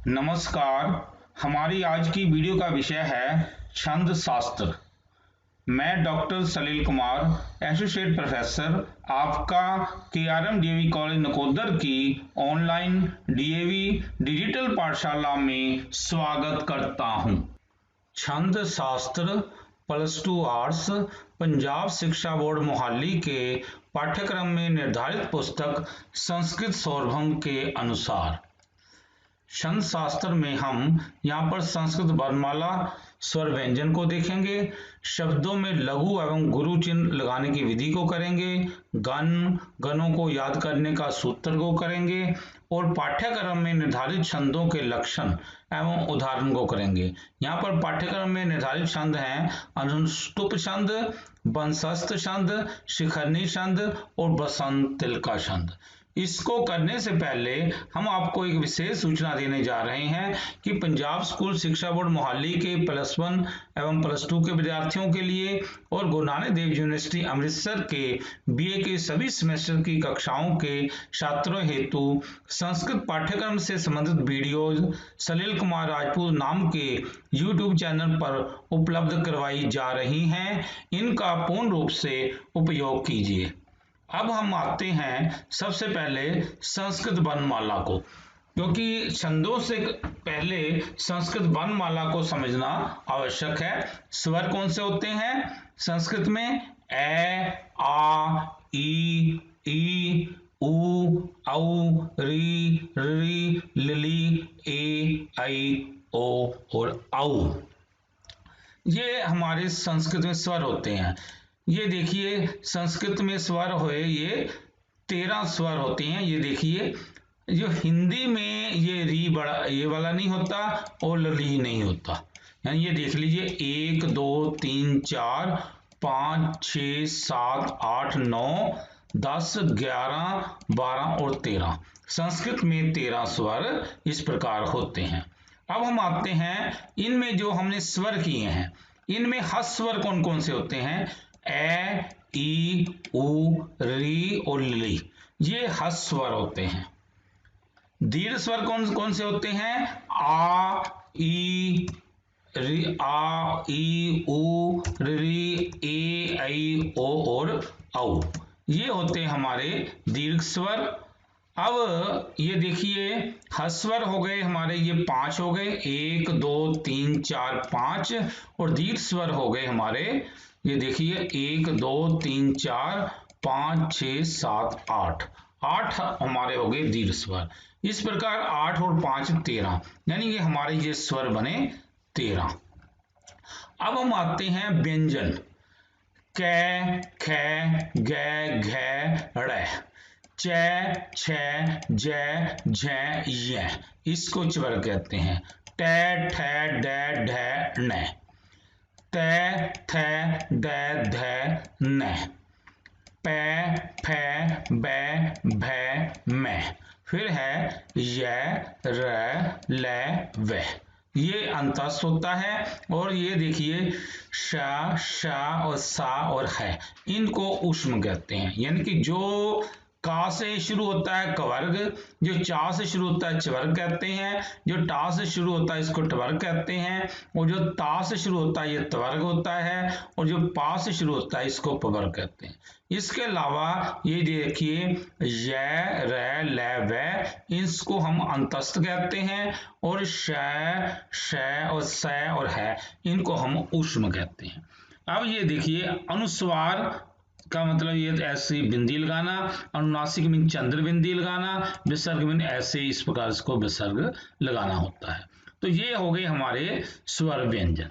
नमस्कार। हमारी आज की वीडियो का विषय है छंद शास्त्र। मैं डॉक्टर सलील कुमार, एसोसिएट प्रोफेसर, आपका केआरएम डीएवी कॉलेज नकोदर की ऑनलाइन डीएवी डिजिटल पाठशाला में स्वागत करता हूं। छंद शास्त्र +2 आर्ट्स पंजाब शिक्षा बोर्ड मोहाली के पाठ्यक्रम में निर्धारित पुस्तक संस्कृत सौरभम के अनुसार। छंद शास्त्र में हम यहाँ पर संस्कृत वर्णमाला स्वर व्यंजन को देखेंगे, शब्दों में लघु एवं गुरु चिन्ह लगाने की विधि को करेंगे, गणों को याद करने का सूत्र को करेंगे और पाठ्यक्रम में निर्धारित छंदों के लक्षण एवं उदाहरण को करेंगे। यहाँ पर पाठ्यक्रम में निर्धारित छंद हैं अनुष्टुप छंद, वंशस्थ छंद, शिखरनी छंद और बसंत तिलका छंद। इसको करने से पहले हम आपको एक विशेष सूचना देने जा रहे हैं कि पंजाब स्कूल शिक्षा बोर्ड मोहाली के +1 एवं +2 के विद्यार्थियों के लिए और गुरु नानक देव यूनिवर्सिटी अमृतसर के बीए के सभी सेमेस्टर की कक्षाओं के छात्रों हेतु संस्कृत पाठ्यक्रम से संबंधित वीडियोज सलील कुमार राजपूत नाम के यूट्यूब चैनल पर उपलब्ध करवाई जा रही हैं। इनका पूर्ण रूप से उपयोग कीजिए। अब हम आते हैं सबसे पहले संस्कृत वर्णमाला को, क्योंकि छंदों से पहले संस्कृत वर्णमाला को समझना आवश्यक है। स्वर कौन से होते हैं संस्कृत में? ए, आ, ई, उ, औ, री, लिली, ए, ऐ, ओ और औ। ये हमारे संस्कृत में स्वर होते हैं। ये देखिए संस्कृत में स्वर हुए ये 13 स्वर होते हैं। ये देखिए जो हिंदी में ये री बड़ा ये वाला नहीं होता और ली नहीं होता। यानी ये देख लीजिए 1 2 3 4 5 6 7 8 9 10 11 12 और 13। संस्कृत में 13 स्वर इस प्रकार होते हैं। अब हम आते हैं इनमें जो हमने स्वर किए हैं, इनमें हस्त स्वर कौन कौन से होते हैं? ए, ई, उ, री और ली, ये हस्त स्वर होते हैं। दीर्घ स्वर कौन कौन से होते हैं? आ, ई, उ, री, ए, ऐ, ओ और औ। ये होते हैं हमारे दीर्घ स्वर। अब ये देखिए हस्त स्वर हो गए हमारे, ये 5 हो गए, 1 2 3 4 5। और दीर्घ स्वर हो गए हमारे, ये देखिए 1 2 3 4 5 6 7 8। 8 हमारे हो गए दीर्घ स्वर। इस प्रकार 8 और 5 13, यानी कि हमारे ये स्वर बने 13। अब हम आते हैं व्यंजन। कै, ख, ग, घ, ड़, च, छ, ज, झ, य, इसको स्वर कहते हैं। ट, ठ, ड, ढ, ण, त, थ, द, ध, न, प, फ, ब, भ, म। फिर है य, र, ल, व। ये अंतस्थ होता है। और ये देखिए श, और सा और है, इनको ऊष्म कहते हैं। यानी कि जो का से शुरू होता है कवर्ग, जो चा से शुरू होता है चवर्ग कहते हैं, जो टा से शुरू होता है इसको टवर्ग कहते हैं, और जो ता से शुरू होता है ये त्वर्ग होता है, और जो पा से शुरू होता है इसको पवर्ग कहते हैं। इसके अलावा ये देखिए य, र, ल, व, इसको हम अंतस्थ कहते हैं। और श, और स और है, इनको हम ऊष्म कहते हैं। अब ये देखिए अनुस्वार का मतलब ये ऐसे बिंदी लगाना, अनुनासिक मीन चंद्र बिंदी लगाना, विसर्ग मीन ऐसे इस प्रकार इसको विसर्ग लगाना होता है। तो ये हो गए हमारे स्वर व्यंजन।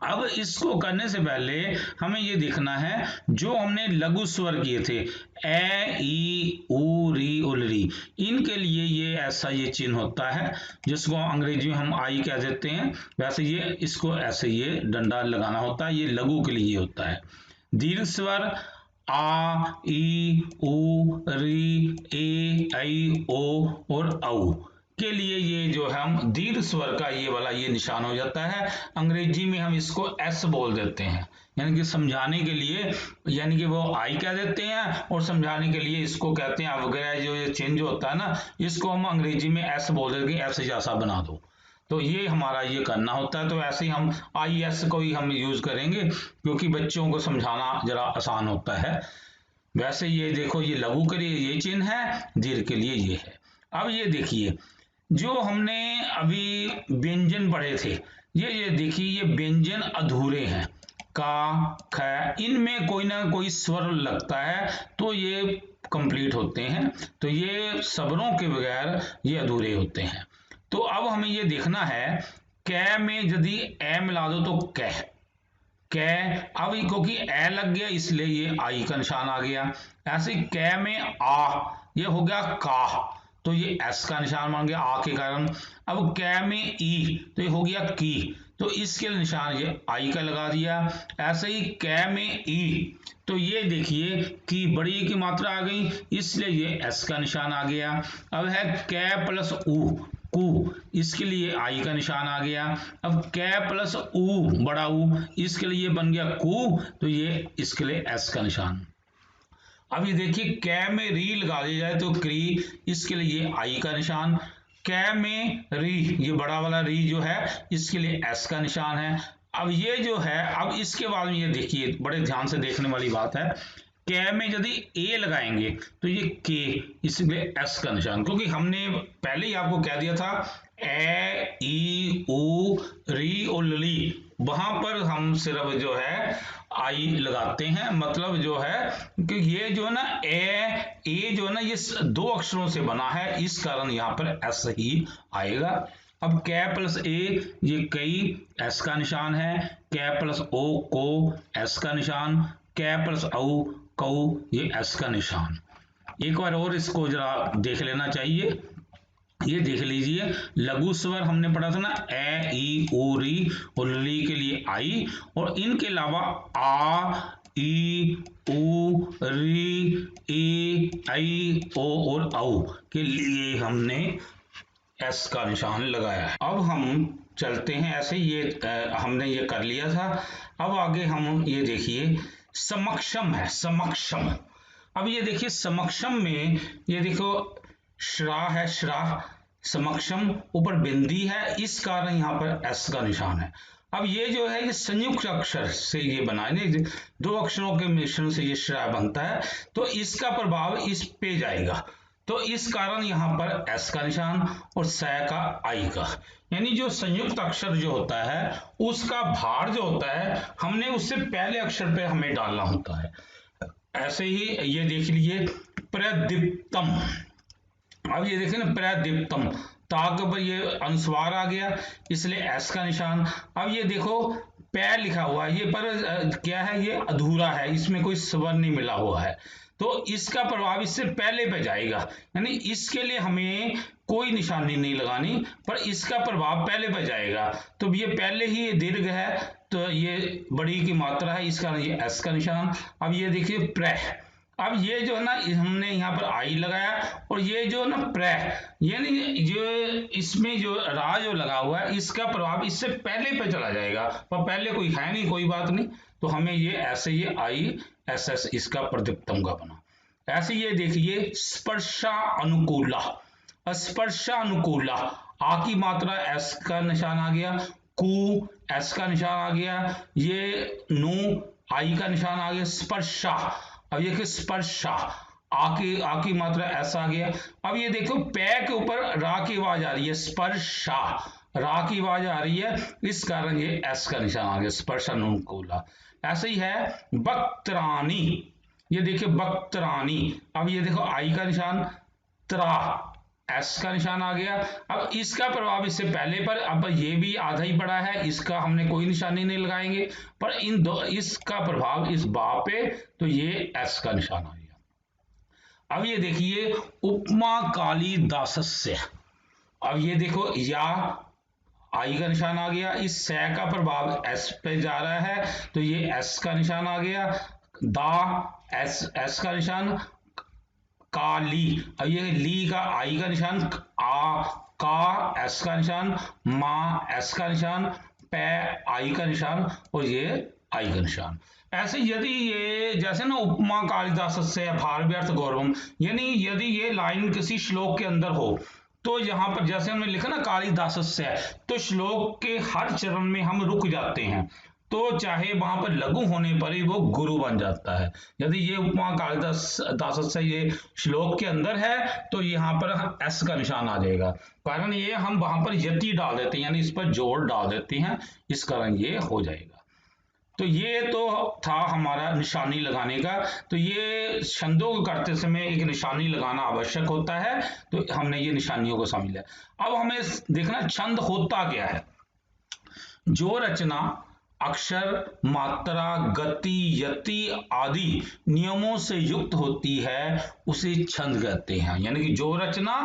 अब इसको करने से पहले हमें ये देखना है जो हमने लघु स्वर किए थे ए, ई, उ, री और री, इनके लिए ये ऐसा ये चिन्ह होता है जिसको अंग्रेजी में हम आई कह देते हैं। वैसे ये इसको ऐसे ये डंडा लगाना होता है, ये लघु के लिए होता है। दीर्घ स्वर आ, ई, उ, री, ए, ऐ, ओ और औ, के लिए ये जो है हम दीर्घ स्वर का ये वाला ये निशान हो जाता है। अंग्रेजी में हम इसको एस बोल देते हैं, यानी कि समझाने के लिए, यानी कि वो आई कह देते हैं और समझाने के लिए इसको कहते हैं अवग्रह, जो ये चिन्ह जो होता है ना, इसको हम अंग्रेजी में एस बोल देते हैं, एस जैसा बना दो। तो ये हमारा ये करना होता है। तो ऐसे ही हम आई एस को ही हम यूज करेंगे, क्योंकि बच्चों को समझाना जरा आसान होता है। वैसे ये देखो, ये लघु के लिए ये चिन्ह है, दीर्घ के लिए ये है। अब ये देखिए, जो हमने अभी व्यंजन पढ़े थे, ये देखिए, ये व्यंजन अधूरे हैं। का, ख, इनमें कोई ना कोई स्वर लगता है तो ये कंप्लीट होते हैं, तो ये स्वरों के बगैर ये अधूरे होते हैं। तो अब हमें ये देखना है, कै में यदि ए मिला दो तो कह, कै, अब क्योंकि ए लग गया इसलिए ये आई का निशान आ गया। ऐसे कै में आ, ये हो गया का, तो ये एस का निशान बन गया आ के कारण। अब कै में ई, तो ये हो गया की, तो इसके लिए निशान ये आई का लगा दिया। ऐसे ही कै में ई, तो ये देखिए की बड़ी की मात्रा आ गई, इसलिए ये एस का निशान आ गया। अब है कै प्लस ऊ, कू, इसके लिए आई का निशान आ गया। अब कै प्लस ऊ, बड़ा ऊ, इसके लिए बन गया कू, तो ये इसके लिए एस का निशान। अब ये देखिए, कै में री लगा दिया जाए तो क्री, इसके लिए ये आई का निशान। कै में री, ये बड़ा वाला री जो है, इसके लिए एस का निशान है। अब ये जो है, अब इसके बाद में ये देखिए, बड़े ध्यान से देखने वाली बात है, कै में यदि ए लगाएंगे तो ये के, इसलिए एस का निशान, क्योंकि हमने पहले ही आपको कह दिया था ए, ई, ऊ, री और ली, वहां पर हम सिर्फ जो है आई लगाते हैं। मतलब जो है कि ये जो है ना ए जो है ना, ये दो अक्षरों से बना है, इस कारण यहाँ पर एस ही आएगा। अब कै प्लस ए, ये कई, एस का निशान है। कै प्लस ओ, को, एस का निशान। कै प्लस औ, कौ, ये एस का निशान। एक बार और इसको जरा देख लेना चाहिए। ये देख लीजिए, लघु स्वर हमने पढ़ा था ना, ए, ई, ऊ, री और ली के लिए आई, और इनके अलावा आ, ई, ऊ, री, ई, आई, ओ और औ के लिए हमने एस का निशान लगाया है। अब हम चलते हैं ऐसे, ये हमने ये कर लिया था। अब आगे हम ये देखिए, समक्षम है, समक्षम। अब ये देखिए, समक्षम में ये देखो, श्रा है, श्रा, समक्षम, ऊपर बिंदी है, इस कारण यहाँ पर एस का निशान है। अब ये जो है, ये संयुक्त अक्षर से ये बना है, दो अक्षरों के मिश्रण से ये श्रा बनता है, तो इसका प्रभाव इस पे जाएगा, तो इस कारण यहाँ पर एस का निशान और स का आई का, यानी जो संयुक्त अक्षर जो होता है उसका भार जो होता है, हमने उससे पहले अक्षर पे हमें डालना होता है। ऐसे ही ये देख लीजिए, प्रदीप्तम। अब ये देखिए ना, प्रदीप्तम, ताक पर ये अनुस्वार आ गया, इसलिए एस का निशान। अब ये देखो, पै लिखा हुआ है, ये पर क्या है, ये अधूरा है, इसमें कोई स्वर नहीं मिला हुआ है, तो इसका प्रभाव इससे पहले पे जाएगा, यानी इसके लिए हमें कोई निशानी नहीं लगानी, पर इसका प्रभाव पहले पे जाएगा। तो ये पहले ही ये दीर्घ है, तो ये बड़ी की मात्रा है, इस कारण ये एस का निशान। अब ये देखिए, प्र, अब ये जो है ना, हमने यहाँ पर आई लगाया, और ये जो ना प्र, यानी जो इसमें जो रा जो लगा हुआ है, इसका प्रभाव इससे पहले पे चला जाएगा, पर पहले कोई है नहीं, कोई बात नहीं, तो हमें ये ऐसे, ये आई एस एस इसका प्रदीप्तम का बना। ऐसे ये देखिए, स्पर्शा अनुकूला, स्पर्शा अनुकूला, आ की मात्रा एस का निशान आ गया, कु एस का निशान आ गया, ये नु आई का निशान आ गया, स्पर्शा। अब ये कि स्पर्शा, आ की मात्रा एस आ गया। अब ये देखो, पै के ऊपर रा की आवाज आ रही है, स्पर्शा, रा की आवाज आ रही है, इस कारण ये एस का निशान आ गया, स्पर्शानुकूला। ऐसे ही है बक्त्रानी, ये देखिए बक्त्रानी, अब ये देखो आई का निशान, त्रा, एस का निशान आ गया। अब इसका प्रभाव इससे पहले पर, अब ये भी आधा ही पड़ा है, इसका हमने कोई निशानी नहीं लगाएंगे, पर इन दो, इसका प्रभाव इस बा पे, तो ये एस का निशान आ गया। अब ये देखिए, उपमा कालिदासस्य, अब ये देखो, या आई का निशान आ गया, इस स का प्रभाव एस पे जा रहा है, तो ये एस का निशान आ गया। दा, एस का निशान, काली, अब ये ली का आई का निशान, आ का एस का निशान, मा एस का निशान, पै आई का निशान और ये आई का निशान। ऐसे यदि ये जैसे ना उपमा कालिदासस्य भारव्यर्थ गौरवम, यानी यदि ये लाइन किसी श्लोक के अंदर हो तो यहाँ पर जैसे हमने लिखा ना कालिदासस्य, तो श्लोक के हर चरण में हम रुक जाते हैं, तो चाहे वहां पर लघु होने पर ही वो गुरु बन जाता है। यदि ये उपमा कालिदासस्य ये श्लोक के अंदर है तो यहाँ पर एस का निशान आ जाएगा, कारण ये हम वहां पर यति डाल देते हैं, यानी इस पर जोर डाल देते हैं, इस कारण ये हो जाएगा। तो ये तो था हमारा निशानी लगाने का। तो ये छंदों को करते समय एक निशानी लगाना आवश्यक होता है, तो हमने ये निशानियों को समझ लिया। अब हमें देखना छंद होता क्या है। जो रचना अक्षर, मात्रा, गति, यति आदि नियमों से युक्त होती है उसे छंद कहते हैं। यानी कि जो रचना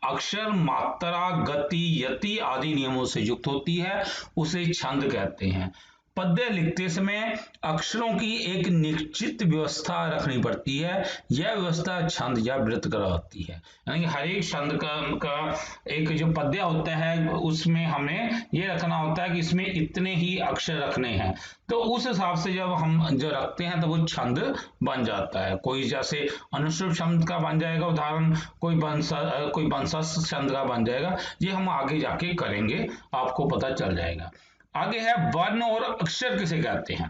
अक्षर, मात्रा, गति, यति आदि नियमों से युक्त होती है उसे छंद कहते हैं। पद्य लिखते समय अक्षरों की एक निश्चित व्यवस्था रखनी पड़ती है, यह व्यवस्था छंद या वृत्त कहलाती है। यानी कि हर एक छंद का एक जो पद्य होता है उसमें हमें ये रखना होता है कि इसमें इतने ही अक्षर रखने हैं, तो उस हिसाब से जब हम जो रखते हैं तो वो छंद बन जाता है। कोई जैसे अनुश्रुत छंद का बन जाएगा उदाहरण, कोई वंशज छंद का बन जाएगा, ये हम आगे जाके करेंगे, आपको पता चल जाएगा। आगे है वर्ण और अक्षर किसे कहते हैं।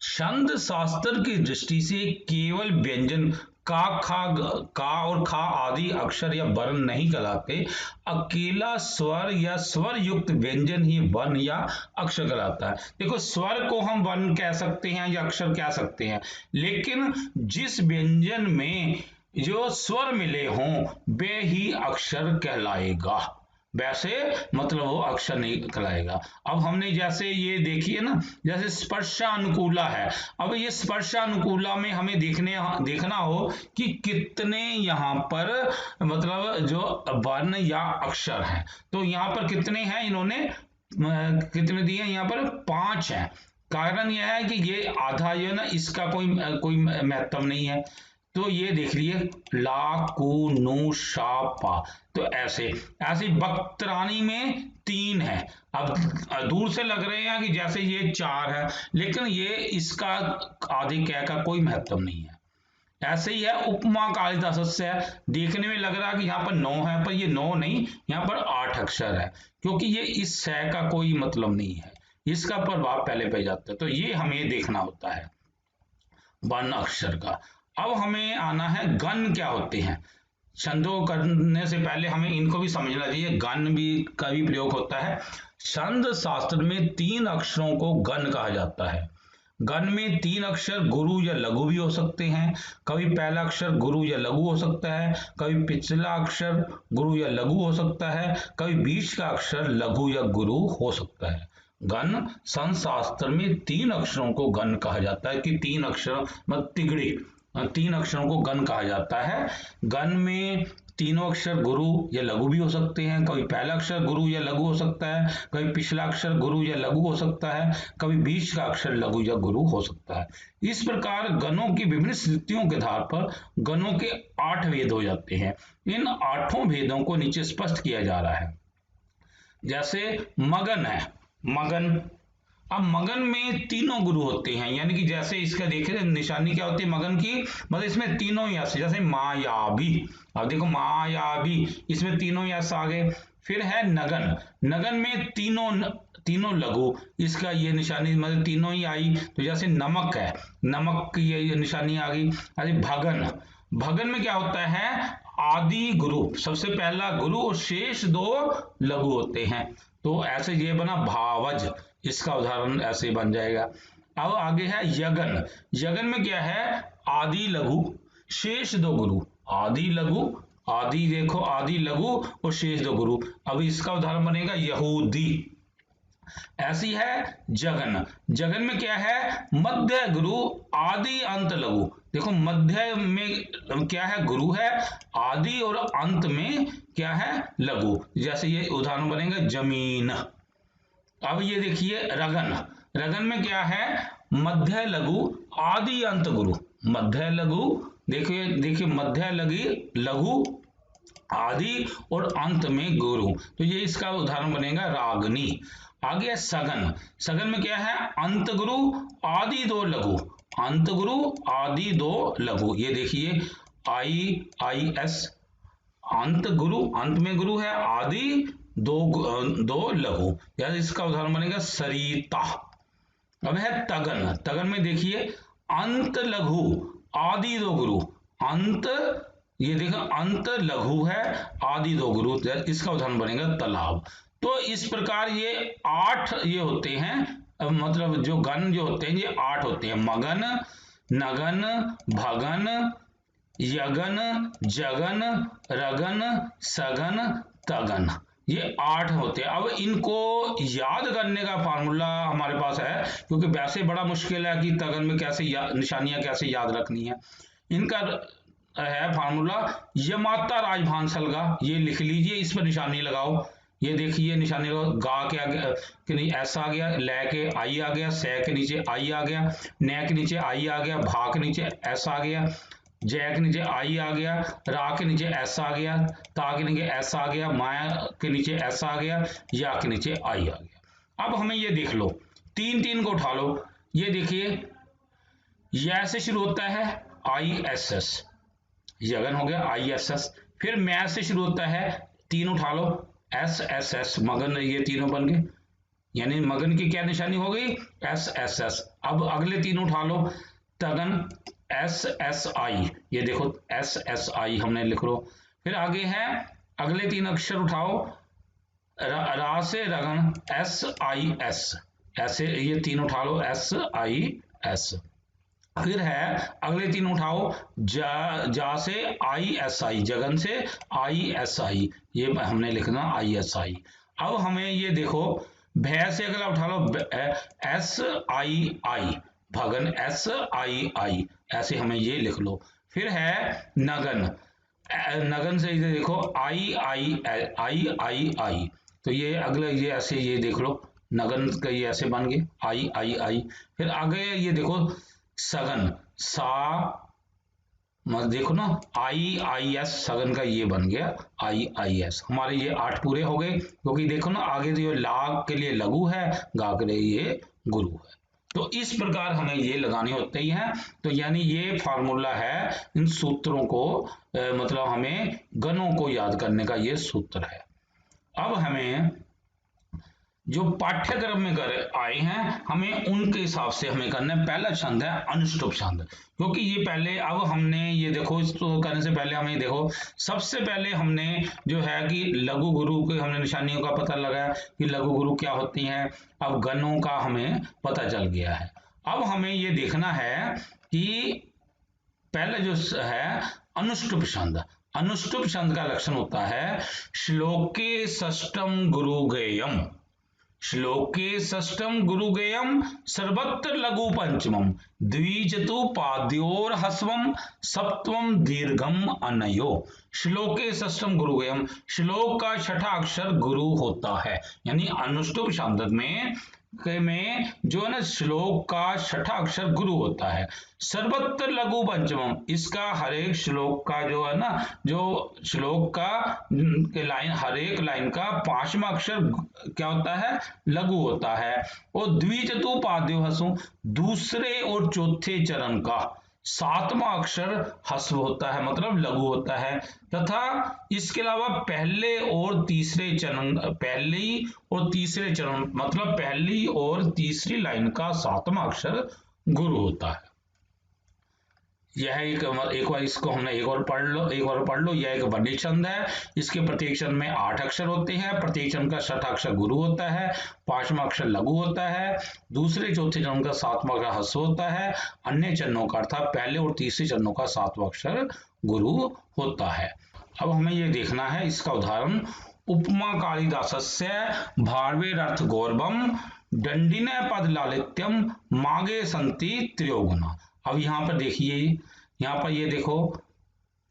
छंद शास्त्र की दृष्टि से केवल व्यंजन का और खा आदि अक्षर या वर्ण नहीं कहलाते, अकेला स्वर या स्वर युक्त व्यंजन ही वर्ण या अक्षर कहलाता है। देखो स्वर को हम वर्ण कह सकते हैं या अक्षर कह सकते हैं, लेकिन जिस व्यंजन में जो स्वर मिले हों वे ही अक्षर कहलाएगा, वैसे मतलब वो अक्षर नहीं कहलाएगा। अब हमने जैसे ये देखिए ना, जैसे स्पर्शानुकूला है, अब ये स्पर्शानुकूला में हमें देखना हो कि कितने यहाँ पर मतलब जो वर्ण या अक्षर हैं, तो यहाँ पर कितने हैं, इन्होंने कितने दिए हैं, यहाँ पर 5 हैं। कारण यह है कि ये आधा जो है ना इसका कोई महत्व नहीं है, तो ये देख लिए ला कु नु शा पा, तो ऐसे बक्तरानी में 3 है। अब दूर से लग रहे हैं कि जैसे ये 4 है, लेकिन ये इसका आधे कै का कोई महत्व नहीं है। ऐसे ही है उपमा कालिदासस्य, देखने में लग रहा है कि यहाँ पर 9 है, पर ये 9 नहीं, यहाँ पर 8 अक्षर है, क्योंकि ये इस स का कोई मतलब नहीं है, इसका प्रभाव पहले पे जाता है, तो ये हमें देखना होता है वर्ण अक्षर का। अब हमें आना है गण क्या होते हैं। छंदों करने से पहले हमें इनको भी समझना चाहिए, गण का भी प्रयोग होता है। छंद शास्त्र में 3 अक्षरों को गण कहा जाता है। गण में 3 अक्षर गुरु या लघु भी हो सकते हैं, कभी पहला अक्षर गुरु या लघु हो सकता है, कभी पिछला अक्षर गुरु या लघु हो सकता है, कभी बीच का अक्षर लघु या गुरु हो सकता है। गण शास्त्र में 3 अक्षरों को गण कहा जाता है कि 3 अक्षर मतलब तिगड़ी 3 अक्षरों को गण कहा जाता है। गण में तीनों अक्षर गुरु या लघु भी हो सकते हैं, कभी पहला अक्षर गुरु या लघु हो सकता है, कभी पिछला अक्षर गुरु या लघु हो सकता है, कभी बीच का अक्षर लघु या गुरु हो सकता है। इस प्रकार गणों की विभिन्न स्थितियों के आधार पर गणों के 8 भेद हो जाते हैं। इन 8 भेदों को नीचे स्पष्ट किया जा रहा है। जैसे मगन है, मगन, अब मगन में तीनों गुरु होते हैं, यानी कि जैसे इसका देखे निशानी क्या होती है मगन की, मतलब इसमें तीनों यस, जैसे मायावी, अब देखो मायावी, इसमें तीनों यस आ गए। फिर है नगन, नगन में तीनों लघु, इसका ये निशानी मतलब तीनों ही आई, तो जैसे नमक है, नमक की ये निशानी आ गई। अरे भगन, भगन में क्या होता है, आदि गुरु, सबसे पहला गुरु और शेष 2 लघु होते हैं, तो ऐसे ये बना भावज, इसका उदाहरण ऐसे बन जाएगा। अब आगे है यगन, यगन में क्या है, आदि लघु शेष 2 गुरु, आदि लघु, आदि देखो आदि लघु और शेष 2 गुरु, अब इसका उदाहरण बनेगा यहूदी। ऐसी है जगन, जगन में क्या है, मध्य गुरु आदि अंत लघु, देखो मध्य में क्या है, गुरु है, आदि और अंत में क्या है, लघु, जैसे ये उदाहरण बनेगा जमीन। अब ये देखिए रगन, रगन में क्या है, मध्य लघु आदि अंत गुरु, मध्य लघु, देखिए मध्य लघु आदि और अंत में गुरु, तो ये इसका उदाहरण बनेगा रागनी। आगे है सगन। सगन में क्या है, अंत गुरु आदि दो लघु, अंत गुरु आदि दो लघु। ये देखिए IIS, अंत गुरु, अंत में गुरु है, आदि दो लघु, या इसका उदाहरण बनेगा सरिता। अब है तगन। तगन में देखिए अंत लघु आदि दो गुरु, अंत, ये देखो अंत लघु है, आदि दो गुरु, इसका उदाहरण बनेगा तालाब। तो इस प्रकार ये 8 ये होते हैं, मतलब जो गण जो होते हैं ये 8 होते हैं। मगन, नगन, भगन, यगन, जगन, रगन, सगन, तगन, ये 8 होते हैं। अब इनको याद करने का फार्मूला हमारे पास है, क्योंकि वैसे बड़ा मुश्किल है कि तगन में कैसे निशानियां कैसे याद रखनी है। इनका है फार्मूला यमाता राजभांसल का, ये लिख लीजिए, इस पर निशानी लगाओ। ये देखिए निशानी लगाओ, गा के आगे के नहीं ऐसा आ गया, लै के आई आ गया, सै के नीचे आई आ गया, नै के नीचे आई आ गया, भा के नीचे ऐसा आ गया, जय के नीचे आई आ गया, रा के नीचे ऐसा आ गया, ता के नीचे ऐसा आ गया, माया के नीचे ऐसा आ गया, या के नीचे आई आ गया। अब हमें ये देख लो, 3 को उठा लो। ये देखिए य से शुरू होता है ISS, यगन हो गया ISS। फिर मै से शुरू होता है, 3 उठा लो, SSS, मगन, ये तीनों बन गए, यानी मगन की क्या निशानी हो गई, SSS। अब अगले 3 उठा लो, तगन SSI, ये देखो SSI हमने लिख लो। फिर आगे है अगले 3 अक्षर उठाओ, रा से रगन SIS, ऐसे ये 3 उठा लो SIS। फिर है अगले 3 उठाओ, जा से ISI, जगन से ISI, ये हमने लिखना ISI। अब हमें ये देखो भै से अगला उठा लो SII, भगन SII, ऐसे हमें ये लिख लो। फिर है नगन, नगन से ये देखो II, तो ये अगले ये ऐसे ये देख लो, नगन का ये ऐसे बन गए II। फिर आगे ये देखो सगन, सा, मत देखो ना IIS, सगन का ये बन गया IIS। हमारे ये 8 पूरे हो गए, क्योंकि देखो ना आगे जो ला के लिए लघु है, गा के लिए ये गुरु है। तो इस प्रकार हमें ये लगाने होते ही हैं। तो यानी ये फार्मूला है इन सूत्रों को, मतलब हमें गणों को याद करने का ये सूत्र है। अब हमें जो पाठ्यक्रम में कर आए हैं, हमें उनके हिसाब से हमें करना है। पहला छंद है अनुष्टुप छंद, क्योंकि ये पहले, अब हमने ये देखो, इसको करने से पहले हमें देखो, सबसे पहले हमने जो है कि लघु गुरु के हमने निशानियों का पता लगाया कि लघु गुरु क्या होती हैं। अब गणों का हमें पता चल गया है। अब हमें ये देखना है कि पहले जो है अनुष्टुप छंद। अनुष्टुप छंद का लक्षण होता है श्लोके षष्ठम गुरुगेयम, श्लोके षष्ठम गुरुगेयम, सर्वत्र लघु पंचमम, द्विजतु पाद्योर्हस्वम, सप्तमम दीर्घम अनयो। श्लोके षष्ठम गुरुगेयम, श्लोक का छठा अक्षर गुरु होता है, यानी अनुष्टुप छंद में जो है ना श्लोक का छठा अक्षर गुरु होता है। सर्वत्र लघु पंचमम, इसका हर एक श्लोक का जो है ना, जो श्लोक का के लाइन, हर एक लाइन का 5वां अक्षर क्या होता है, लघु होता है। और द्विजतु पाद्योहसु, दूसरे और चौथे चरण का 7वां अक्षर हस्व होता है, मतलब लघु होता है। तथा इसके अलावा पहले और तीसरे चरण, पहली और तीसरे चरण, मतलब पहली और तीसरी लाइन का 7वां अक्षर गुरु होता है। यह एक बार इसको हमने एक बार पढ़ लो। यह एक वर्णित छंद है। इसके प्रत्येक चरण में 8 अक्षर होते हैं। प्रत्येक चरण का छठा अक्षर गुरु होता है, 5वां अक्षर लघु होता है, दूसरे चौथे चरण का 7वां अक्षर हस्व होता है। अन्य चरणों का अर्थात पहले और तीसरे चरणों का 7वां अक्षर गुरु होता है। अब हमें यह देखना है इसका उदाहरण, उपमा कालिदासस्य भारवेरर्थ गौरवम, दंडिने पद लालित्यम, मागे संति त्रयोगुना। अब यहाँ पर देखिए, यहाँ पर ये देखो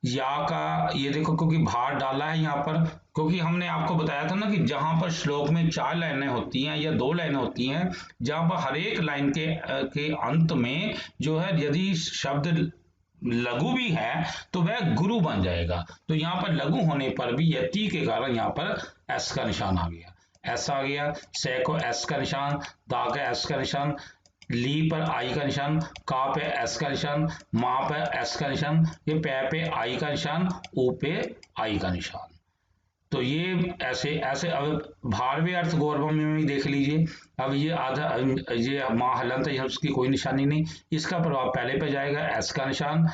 या का, ये देखो क्योंकि भार डाला है यहाँ पर, क्योंकि हमने आपको बताया था ना कि जहां पर श्लोक में 4 लाइनें होती हैं या 2 लाइनें होती हैं, जहां पर हर एक लाइन के अंत में जो है यदि शब्द लघु भी है तो वह गुरु बन जाएगा। तो यहाँ पर लघु होने पर भी यह ती के कारण यहाँ पर एस का निशान आ गया, एस आ गया। से को एस का निशान, दा का एस का निशान, ली पर आई का निशान, का पे एस का निशान, माँ पे एस का निशान, ये पे आई का निशान, ऊ पे आई का निशान। तो ये ऐसे ऐसे अब भारवे अर्थ गौरव में भी देख लीजिए। अब ये आधा, ये माँ हलंत है, उसकी कोई निशानी नहीं, इसका प्रभाव पहले पे जाएगा, एस का निशान,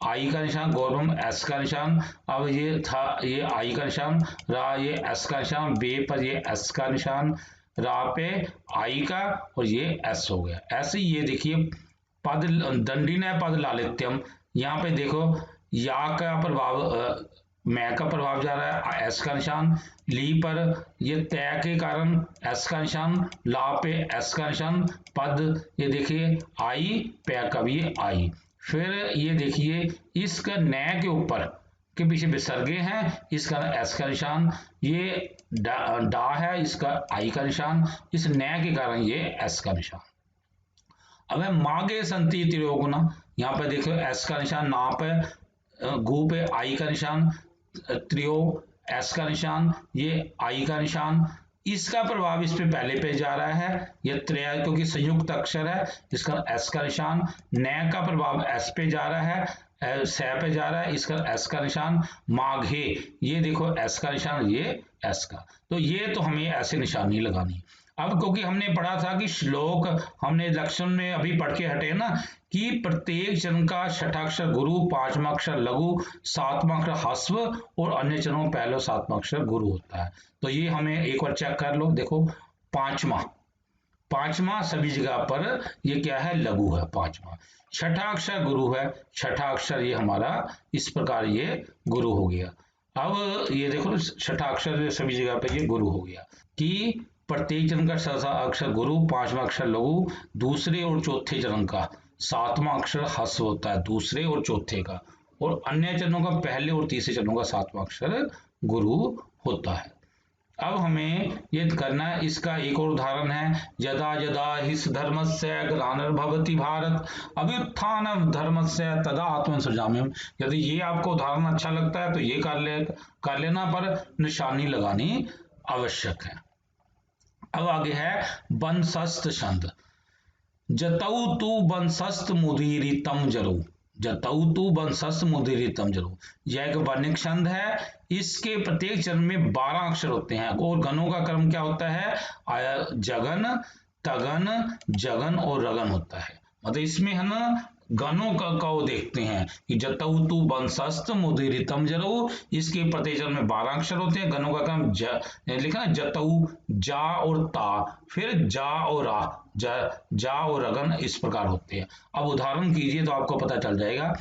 आई का निशान, गौरव एस का निशान। अब ये था, ये आई का निशान, रा ये एस का निशान, बे पर ये एस का निशान, रा पे आई का, और ये एस हो गया। ऐसे ये देखिए पद दंडिनय पद लालित्यम, यहाँ पे देखो या का प्रभाव, मैं का प्रभाव जा रहा है, एस का निशान, ली पर ये तय के कारण एस का निशान, ला पे एस का निशान, पद ये देखिए आई पे का भी आई। फिर ये देखिए इसका नय के ऊपर के पीछे विसर्गे हैं, इसका एस का निशान, ये डा है, इसका आई का निशान, इस नय के कारण ये एस का निशान। अब है मागे संति त्रियोगुना, यहाँ पे देखो एस का निशान, ना पे गु पे आई का निशान, त्रियो एस का निशान, ये आई का निशान, इसका प्रभाव इस पे पहले पे जा रहा है, यह त्रय क्योंकि संयुक्त अक्षर है, इसका एस का निशान, न का प्रभाव एस पे जा रहा है, से पे जा रहा है, इसका एस का निशान, माघे ये देखो एस का निशान, ये एस का। तो ये तो हमें ऐसे निशानी लगानी। अब क्योंकि हमने पढ़ा था कि श्लोक, हमने लक्षण में अभी पढ़ के हटे ना कि प्रत्येक चरण का छठा अक्षर गुरु, पांचवा अक्षर लघु, सातवां अक्षर ह्रस्व और अन्य चरणों में पहला सातवां अक्षर गुरु होता है। तो ये हमें एक बार चेक कर लो, देखो पांचवा सभी जगह पर ये क्या है, लघु है पांचवा। छठा अक्षर गुरु है, छठा अक्षर ये हमारा इस प्रकार ये गुरु हो गया। अब ये देखो छठा अक्षर सभी जगह पर ये गुरु हो गया कि प्रत्येक चरण का छठा अक्षर गुरु, पांचवा अक्षर लघु, दूसरे और चौथे चरण का सातवां अक्षर ह्रस्व होता है, दूसरे और चौथे का, और अन्य चरणों का पहले और तीसरे चरणों का सातवां अक्षर गुरु होता है। अब हमें ये करना है, इसका एक और उदाहरण है, यदा यदा हिस धर्मस्य ग्लानिर्भवति भारत अभ्युत्थानं धर्मस्य तदा आत्मनं सृजाम्यहम्। यदि ये आपको उदाहरण अच्छा लगता है तो ये कर लेना, पर निशानी लगानी आवश्यक है। अब आगे है वंशस्थ छंद, जतौ तु वंशस्थ मुदीरितम जरौ, जतौ तु वंशस्थ मुदीरितम जरौ, यह एक वर्णिक छंद है। इसके प्रत्येक चरण में 12 अक्षर होते हैं और गणों का क्रम क्या होता है, जगन, तगन, जगन और रगन होता है। मतलब इसमें है ना गणों का वो देखते हैं कि जतौ तु वंशस्थ मुदीरितम जरौ, इसके प्रत्येक चरण में 12 अक्षर होते हैं। गणों का क्रम लिखा ना, जतौ जा और ता, फिर जा और रा, जा और रगन इस प्रकार होते हैं। अब उदाहरण कीजिए तो आपको पता चल जाएगा।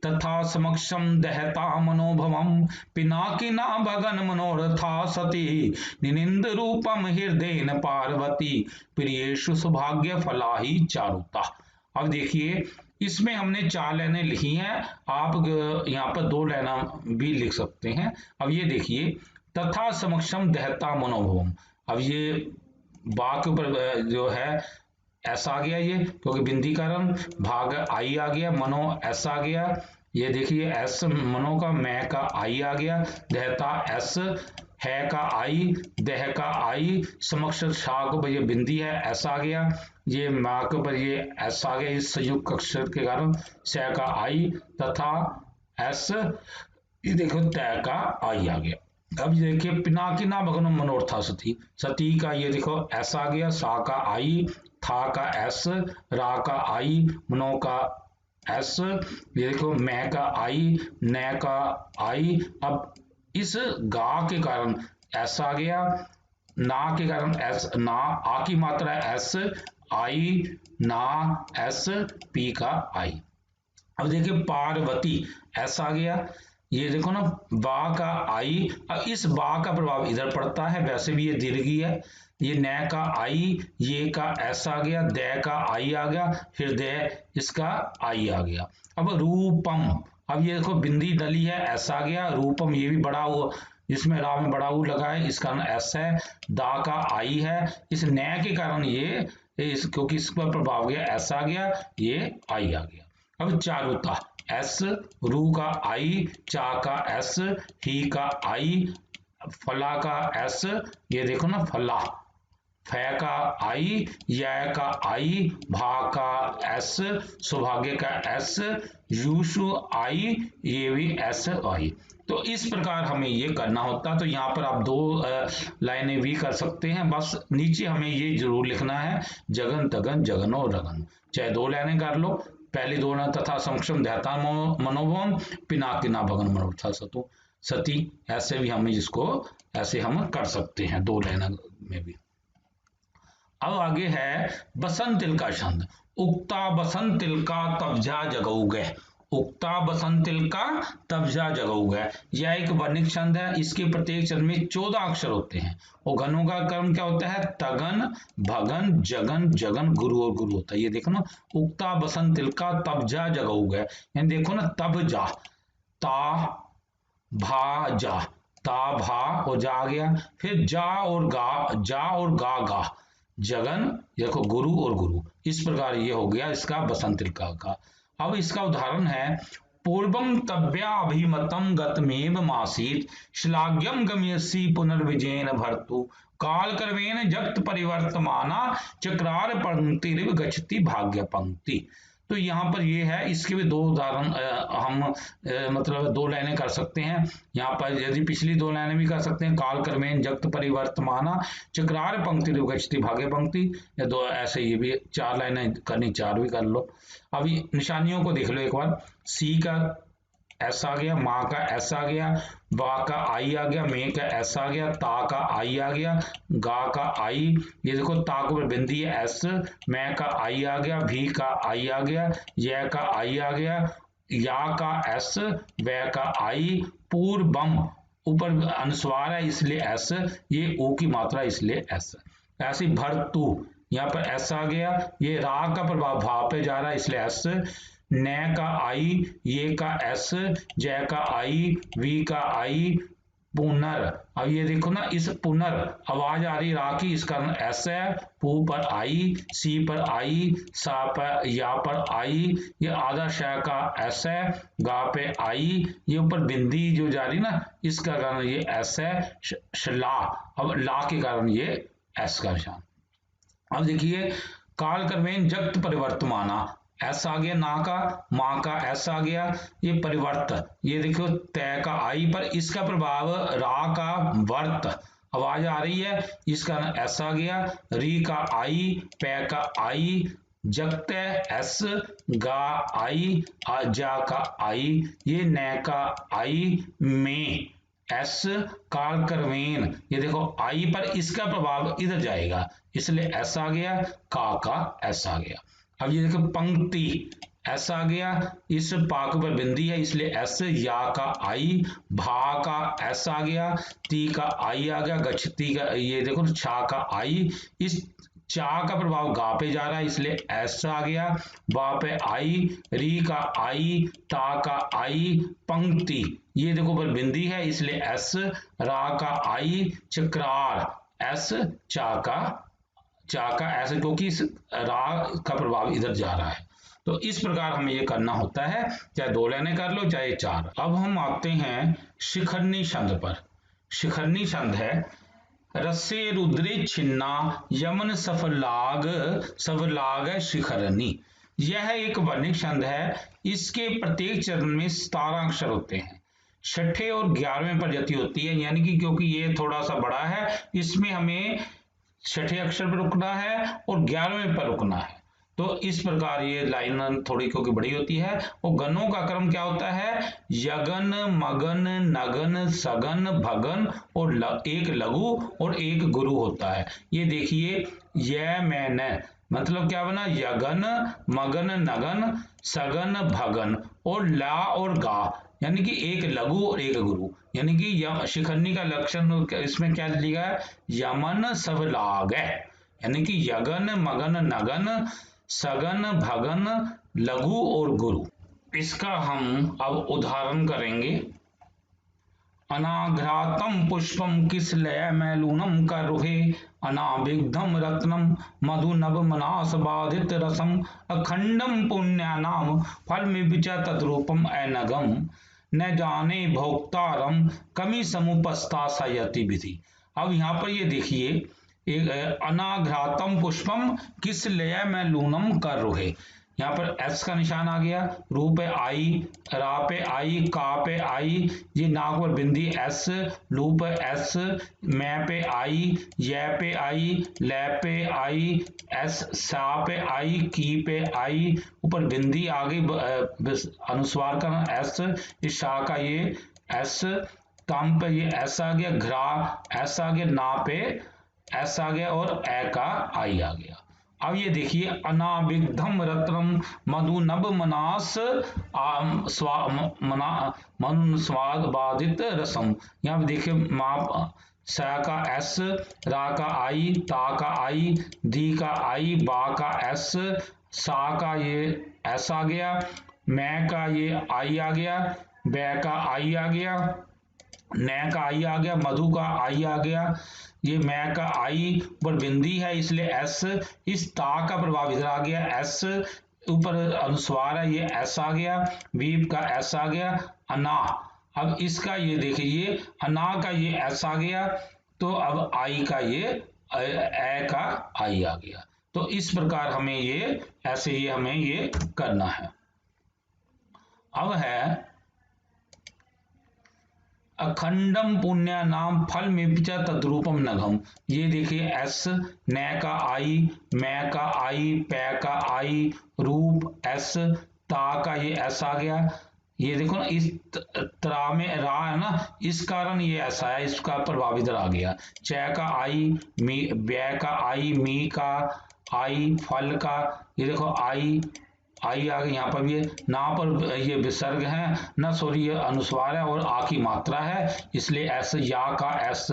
तथा समक्षम दहता मनोभवम पिनाकिना भगन मनोरथा सती निनिंद रूपम हृदयन पार्वती प्रियेषु सौभाग्य फलाही चारुता। अब देखिए इसमें हमने 4 लाइनें लिखी हैं, आप यहाँ पर 2 लाइना भी लिख सकते हैं। अब ये देखिए तथा समक्षम दहता मनोभवम, अब ये बा के ऊपर जो है एस आ गया, ये क्योंकि बिंदी का रंग, भाग आई आ गया, मनो एस आ गया, ये देखिए एस मनो का, मैं का आई आ गया, दहता एस, है का आई, दह का आई, समक्ष शाह के ऊपर ये बिंदी है एस आ गया, ये माँ के ऊपर ये एस आ गया, इस संयुक्त अक्षर के कारण स का आई तथा एस, ये देखो तय का आई आ गया। अब ये देखिए पिनाकिना भगन मनोरथा सती, सती का ये देखो एस आ गया, सा का आई, था का एस, रा का आई, मनो का एस, ये देखो मैं का आई, न का आई। अब इस गा के कारण एस आ गया, ना के कारण एस, ना आ की मात्रा एस, आई, ना एस, पी का आई। अब देखिए पार्वती एस आ गया, ये देखो ना बा का आई। अब इस बा का प्रभाव इधर पड़ता है, वैसे भी ये दीर्घी है, ये न का आई, ये का एस आ गया, द का आई आ गया, फिर द इसका आई आ गया। अब रूपम, अब ये देखो बिंदी डली है एस आ गया, रूपम ये भी बड़ा हुआ, इसमें रा में बड़ा ऊ लगा है, इसका एस है, दा का आई है, इस न के कारण ये क्योंकि इस पर प्रभाव गया एस आ गया, ये आई आ गया। अब चारुता, एस, रू का आई, चा का एस, ही का आई, फला का एस, ये देखो ना फला, फै का आई, य का आई, भा का एस, सौभाग्य का एस, यूशु आई, ये भी एस आई। तो इस प्रकार हमें ये करना होता है। तो यहाँ पर आप दो लाइनें भी कर सकते हैं, बस नीचे हमें ये जरूर लिखना है जगन तगन जगनो रगन, चाहे दो लाइनें कर लो, पहली दो ना तथा संक्षम ध्याता मनोभम पिनाकिना भगन मनोरथा सतु सती, ऐसे भी हमें इसको ऐसे हम कर सकते हैं दो लाइनों में भी। अब आगे है बसंत तिल का छंद। उगता बसंत तिल का तब जा जगऊ गए, उगता बसंत तिल का तब जा जगऊ गए, यह एक वर्णिक छंद है। इसके प्रत्येक छंद में 14 अक्षर होते हैं और गणों का क्रम क्या होता है, तगन, भगन, जगन, जगन, गुरु और गुरु होता है। ये देखो ना, उगता बसंत तिल का तब जा जगऊ गए, यानी देखो ना तब जा, ता भा जा, ता भा और जा आ गया, फिर जा और गा गा, जगन देखो गुरु और गुरु, इस प्रकार ये हो गया इसका बसंत तिल का। अब इसका उदाहरण है, पूर्वं तव्याभिमतं गतमेव मासीत श्लाघ्यं गम्यसि पुनर्विजयेन भर्तु काल कर्मेण जगत परिवर्तमाना चक्रार पंक्तिरिव गच्छति भाग्य पंक्ति। तो यहाँ पर ये है, इसके भी दो उदाहरण हम मतलब दो लाइनें कर सकते हैं। यहाँ पर यदि पिछली दो लाइनें भी कर सकते हैं, काल कर्मेण जगत परिवर्तमाना चक्रार पंक्ति गच्छति भाग्य पंक्ति, या दो ऐसे ये भी 4 लाइनें करनी, 4 भी कर लो। अब निशानियों को देख लो एक बार, सी का एस आ गया, माँ का एस आ गया, बा का आई आ गया, मे का एस आ गया, ता का आई आ गया, गा का आई, ये देखो ता को बिंदी है एस, मैं का आई आ गया, भी का आई आ गया, य का आई आ गया, या का एस, वै का आई, पूर्वम ऊपर अनुस्वार है इसलिए एस, ये ओ की मात्रा इसलिए एस। ऐसे भरतु, यहाँ पर एस आ गया, ये रा का प्रभाव भाव पे जा रहा है इसलिए एस, न का आई, ये का एस, जय का आई, वी का आई, पुनर। अब ये देखो ना, इस पुनर आवाज आ रही रा की, इस कारण एस है, पू पर आई, सी पर आई, सा पर या पर आई, ये आधा श का एस है, गा पे आई, ये ऊपर बिंदी जो जा रही ना, इसका कारण ये एस है, शला, अब ला के कारण ये एस का निशान। अब देखिए, काल कर्मेण जगत परिवर्तमाना, एस आ गया ना का, माँ का एस आ गया, ये परिवर्त, ये देखो तय का आई पर इसका प्रभाव रा का वर्त, आवाज आ रही है, इसका एस आ गया, री का आई, पै का आई, जगत एस, गा आई, जा का आई, ये न का आई, में एस, काल कर्मेन, ये देखो आई पर इसका प्रभाव इधर जाएगा इसलिए एस आ गया, का एस आ गया। अब ये देखो पंक्ति, एस आ गया, इस पाक पर बिंदी है इसलिए एस, या का आई, भा का एस आ गया, ती का आई आ गया, गच्छती का ये देखो छा का आई, इस चा का प्रभाव गा पे जा रहा है इसलिए एस आ गया, बा पे आई, री का आई, ता का आई, पंक्ति, ये देखो पर बिंदी है इसलिए एस, रा का आई, चक्रार एस, चा का ऐसे, क्योंकि इस रा का प्रभाव इधर जा रहा है। तो इस प्रकार हमें ये करना होता है, चाहे दो लाइनें कर लो चाहे 4। अब हम आते हैं शिखरनी छंद पर। शिखरनी छंद है, रस्से रुद्रे छिन्ना यमन सफलाग शिखरनी, यह एक वर्णिक छंद है। इसके प्रत्येक चरण में 17 अक्षर होते हैं, 6ठे और 11वें पर जति होती है, यानी कि क्योंकि ये थोड़ा सा बड़ा है इसमें हमें 6ठे अक्षर पर रुकना है और 11वें पर रुकना है। तो इस प्रकार ये लाइन थोड़ी क्योंकि बड़ी होती है। और गणों का क्रम क्या होता है, यगन, मगन, नगन, सगन, भगन और एक लघु और एक गुरु होता है। ये देखिए, यह मैंने मतलब क्या बना, यगन, मगन, नगन, सगन, भगन और ला और गा, यानी कि एक लघु और एक गुरु, यानी कि शिखरनी का लक्षण इसमें क्या लिखा है, यमन सवलाग, यानी कि यगन, मगन, नगन, सगन, भगन, लघु और गुरु। इसका हम अब उदाहरण करेंगे। अनाघ्रातम पुष्पम किस लय मैलूनम करुहे अनाविग्धम रत्नम मधु नभ मनास बाधित रसम अखंडम पुण्यानाम फल मिच तद्रूपम ऐनगम न जाने भोक्तारम कमी समुपस्था सयति विधि। अब यहाँ पर ये देखिए, एक अनाघ्रातम पुष्पम किस लय में लूनम कर रुहे, यहाँ पर एस का निशान आ गया, रू पे आई, रा पे आई, का पे आई, ये नाक पर बिंदी एस, लू पे एस, मैं पे आई, य पे आई, लै पे आई, एस सा पे आई, की पे आई, ऊपर बिंदी आ गई, अनुस्वार का एस, इस शा का ये एस, तम पे ये एस आ गया, घ्रा एस आ गया, ना पे एस आ गया और ए का आई आ गया। अब ये देखिए, अनाविग्धम रत्नम मधु नभ मनास मनु स्वाद बाधित रसम, यहाँ पे देखिए माप स का एस, रा का आई, ता का आई, दी का आई, बा का एस, सा का ये एस आ गया, मैं का ये आई आ गया, बै का आई आ गया, न का आई आ गया, मधु का आई आ गया, ये मैं का आई ऊपर बिंदी है इसलिए एस, इस ता का प्रभाव इधर आ गया एस, ऊपर अनुस्वार है ये एस आ गया, वीप का एस आ गया, अना, अब इसका ये देखिए अना का ये एस आ गया, तो अब आई का ये ए का आई आ गया। तो इस प्रकार हमें ये ऐसे ये हमें ये करना है। अब है अखंडम पुण्य नाम फल मिच तद्रूपम नघम, ये देखिए एस, न का आई, मैं का आई, पै का आई, रूप एस, ता का ये एस आ गया, ये देखो ना इस त्रा में रा है ना, इस कारण ये ऐसा है, इसका प्रभाव इधर आ गया, च का आई, मी बै का आई, मी का आई, फल का ये देखो आई आई आ गई, यहाँ पर भी ना पर ये विसर्ग है ना, सॉरी ये अनुस्वार है और आ की मात्रा है इसलिए एस, या का एस,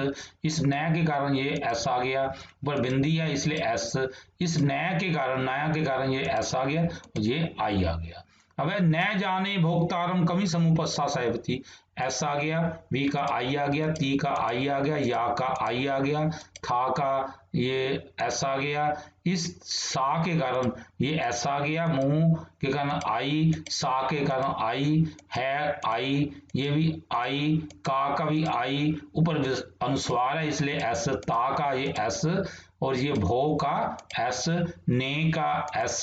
इस न के कारण ये एस आ गया, पर बिंदी है इसलिए एस, इस न के कारण नया के कारण ये एस आ गया, ये आई आ गया। अब है न जाने भोक्तारम कमी समुपस्था सहवती, एस आ गया, वी का आई आ गया, ती का आई आ गया, या का आई आ गया, था का ये एस आ गया, इस सा के कारण ये एस आ गया, मुंह के कारण आई, सा के कारण आई है, आई ये भी आई, का भी आई, ऊपर अनुस्वार है इसलिए एस, ता का ये एस और ये भो का एस, ने का एस,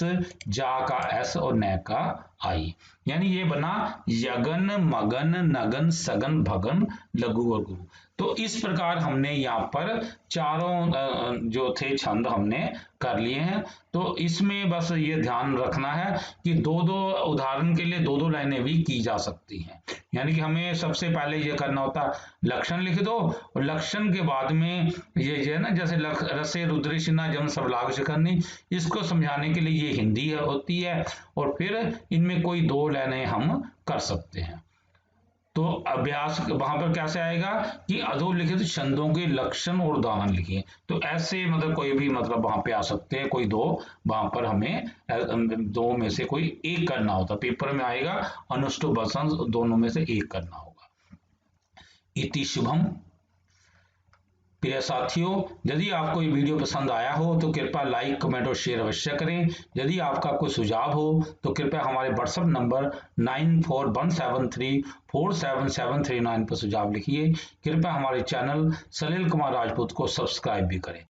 जा का एस और न का आई, यानी ये बना यगन मगन नगन सगन भगन लघु और गुरु। तो इस प्रकार हमने यहाँ पर चारों जो थे छंद हमने कर लिए हैं। तो इसमें बस ये ध्यान रखना है कि दो दो उदाहरण के लिए दो दो लाइनें भी की जा सकती हैं, यानी कि हमें सबसे पहले ये करना होता है लक्षण लिख दो और लक्षण के बाद में ये है ना, जैसे रसे रुद्रिशिना जम सबलाग शिखरनी, इसको समझाने के लिए ये हिंदी होती है और फिर इनमें कोई दो लाइनें हम कर सकते हैं। तो अभ्यास वहां पर कैसे आएगा कि अधोलिखित छंदों के लक्षण और उदाहरण लिखिए, तो ऐसे मतलब कोई भी मतलब वहां पे आ सकते हैं, कोई दो वहां पर हमें दो में से कोई एक करना होता, पेपर में आएगा अनुष्टुप वसंत, दोनों में से एक करना होगा। इति शुभम। प्रिय साथियों, यदि आपको ये वीडियो पसंद आया हो तो कृपया लाइक कमेंट और शेयर अवश्य करें। यदि आपका कोई सुझाव हो तो कृपया हमारे व्हाट्सएप नंबर 9417347739 पर सुझाव लिखिए। कृपया हमारे चैनल सलील कुमार राजपूत को सब्सक्राइब भी करें।